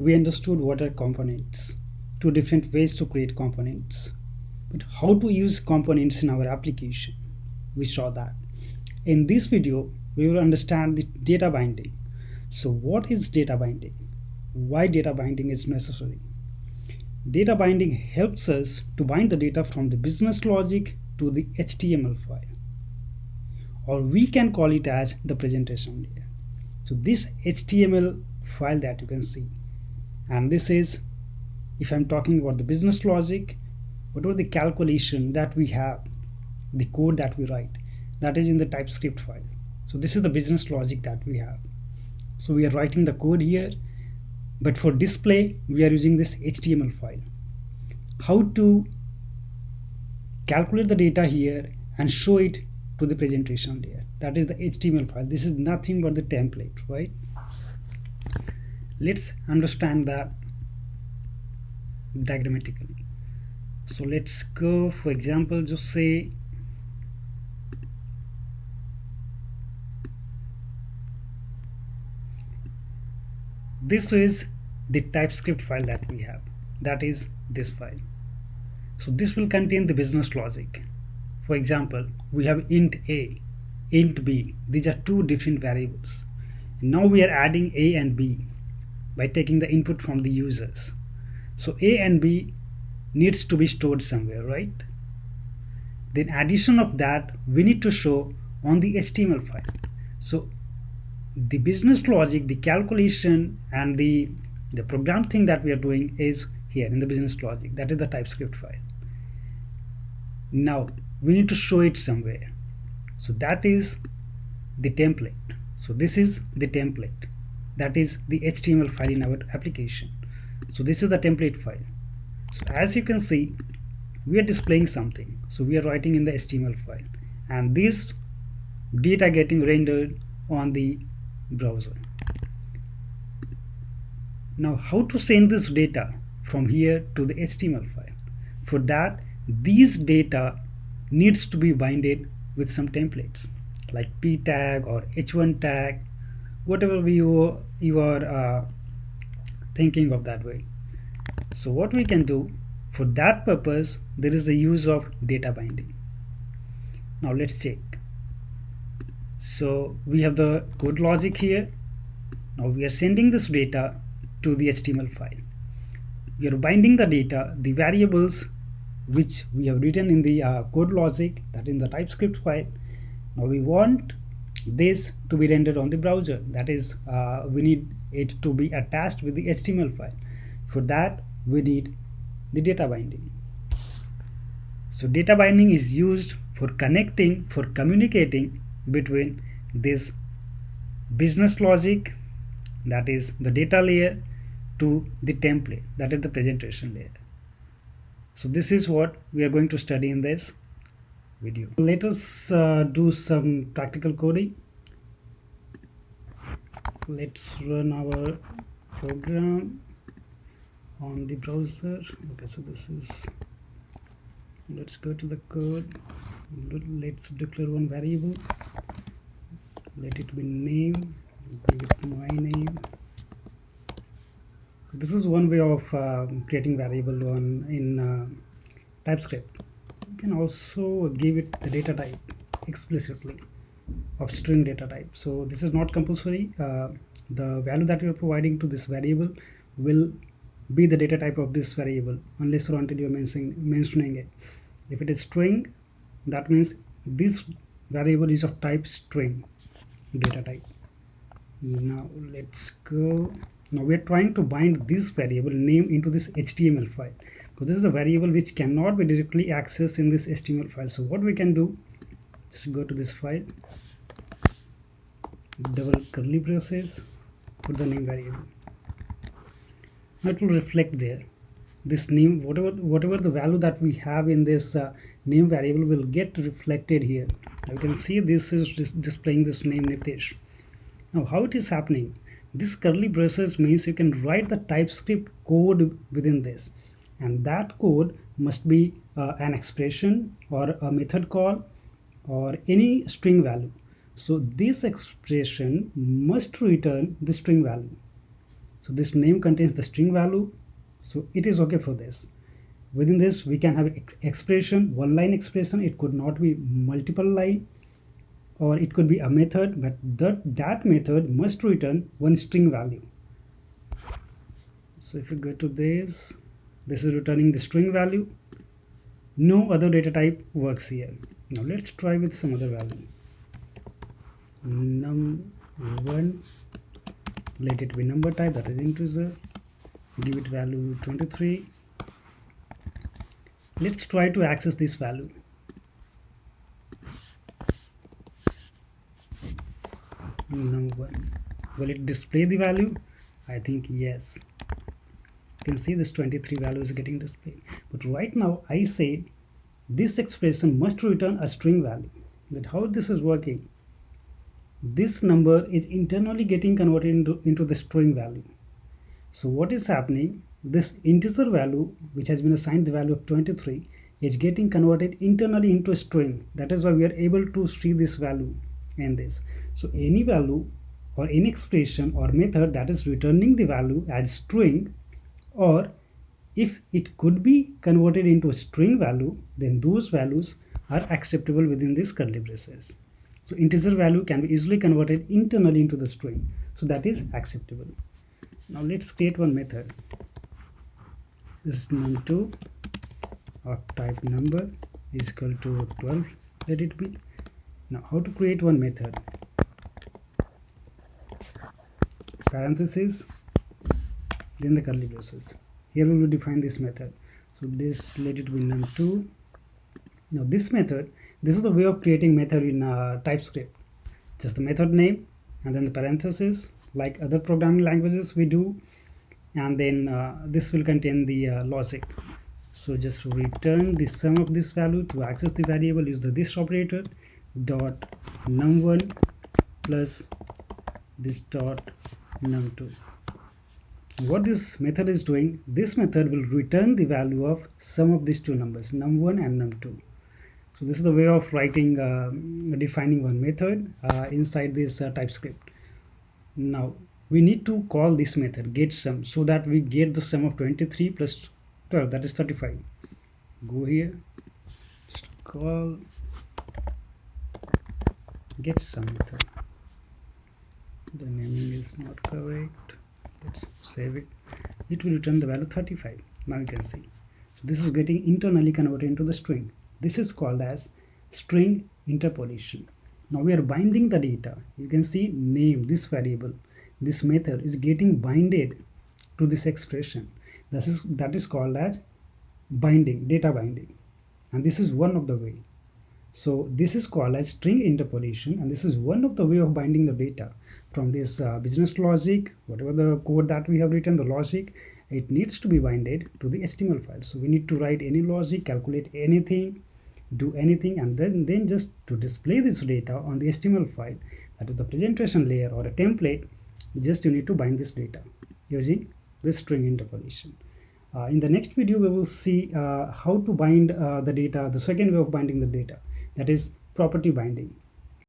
We understood what are components, two different ways to create components, but how to use components in our application. We saw that. In this video, we will understand the data binding. So what is data binding? Why data binding is necessary? Data binding helps us to bind the data from the business logic to the HTML file, or we can call it as the presentation layer. So this HTML file that you can see, and this is, if I'm talking about the business logic, whatever the calculation that we have, the code that we write, that is in the Typescript file. So this is the business logic that we have. So we are writing the code here, but for display we are using this HTML file. How to calculate the data here and show it to the presentation layer, that is the HTML file. This is nothing but the template, right? Let's understand that diagrammatically. So let's go, for example, just say this is the Typescript file that we have, that is this file. So this will contain the business logic. For example, we have int a, int b. These are two different variables. Now we are adding a and b by taking the input from the users. So a and b needs to be stored somewhere, right? Then addition of that we need to show on the HTML file. So the business logic, the calculation, and the program thing that we are doing is here in the business logic, that is the Typescript file. Now we need to show it somewhere. So that is the template. So this is the template, that is the HTML file in our application. So this is the template file. So as you can see, we are displaying something. So we are writing in the HTML file, and this data getting rendered on the browser. Now how to send this data from here to the HTML file? For that, these data needs to be binded with some templates like p tag or h1 tag, whatever you are thinking of that way. So what we can do for that purpose, there is a use of data binding. Now let's check. So we have the code logic here. Now we are sending this data to the HTML file. We are binding the data, the variables which we have written in the code logic, that in the Typescript file. Now we want this to be rendered on the browser, that is we need it to be attached with the HTML file. For that we need the data binding. So data binding is used for connecting, for communicating between this business logic, that is the data layer, to the template, that is the presentation layer. So this is what we are going to study in this video. Let us do some practical coding. Let's run our program on the browser. Okay, so this is, let's go to the code. Let's declare one variable, let it be name, give it my name. This is one way of creating variable in Typescript. You can also give it the data type explicitly of string data type. So this is not compulsory. The value that you are providing to this variable will be the data type of this variable unless or until you are mentioning it. If it is string, that means this variable is of type string data type. Now let's go. Now we are trying to bind this variable name into this HTML file, because this is a variable which cannot be directly accessed in this HTML file. So what we can do, just go to this file, double curly braces, put the name variable. Now it will reflect there. This name, whatever the value that we have in this name variable will get reflected here. Now you can see this is displaying this name Nitish. Now how it is happening? This curly braces means you can write the Typescript code within this, and that code must be an expression or a method call or any string value. So this expression must return the string value. So this name contains the string value, so it is okay for this. Within this we can have expression, one line expression. It could not be multiple line, or it could be a method, but that method must return one string value. So if you go to this is returning the string value. No other data type works here. Now let's try with some other value. Num1, let it be number type, that is integer. Give it value 23. Let's try to access this value. Num1, will it display the value? I think yes. You can see this 23 value is getting displayed. But right now I say this expression must return a string value. But how this is working? This number is internally getting converted into the string value. So what is happening? This integer value, which has been assigned the value of 23, is getting converted internally into a string. That is why we are able to see this value and this. So any value or any expression or method that is returning the value as string, or if it could be converted into a string value, then those values are acceptable within these curly braces. So integer value can be easily converted internally into the string, so that is acceptable. Now let's create one method. This is num2 of type number is equal to 12, let it be. Now how to create one method? Parenthesis, then the curly braces. Here we will define this method. So this, let it be num2. Now this method, this is the way of creating method in TypeScript. Just the method name and then the parenthesis, like other programming languages we do, and then this will contain the logic. So just return the sum of this value. To access the variable, use the this operator, dot num1 plus this dot num2. What this method is doing, this method will return the value of sum of these two numbers, num1 and num2. So this is the way of writing, defining one method inside this TypeScript. Now we need to call this method getSum, so that we get the sum of 23 plus 12, that is 35. Go here, just call getSum method. The naming is not correct. Let's save it. It will return the value 35. Now you can see. So this is getting internally converted into the string. This is called as string interpolation. Now we are binding the data. You can see name, this variable, this method is getting binded to this expression. That is called as binding, data binding. And this is one of the way. So this is called as string interpolation, and this is one of the way of binding the data from this business logic, whatever the code that we have written, the logic, it needs to be binded to the HTML file. So we need to write any logic, calculate anything, do anything, and then just to display this data on the HTML file, that is the presentation layer or a template, just you need to bind this data using this string interpolation. In the next video we will see how to bind the data, the second way of binding the data, that is property binding.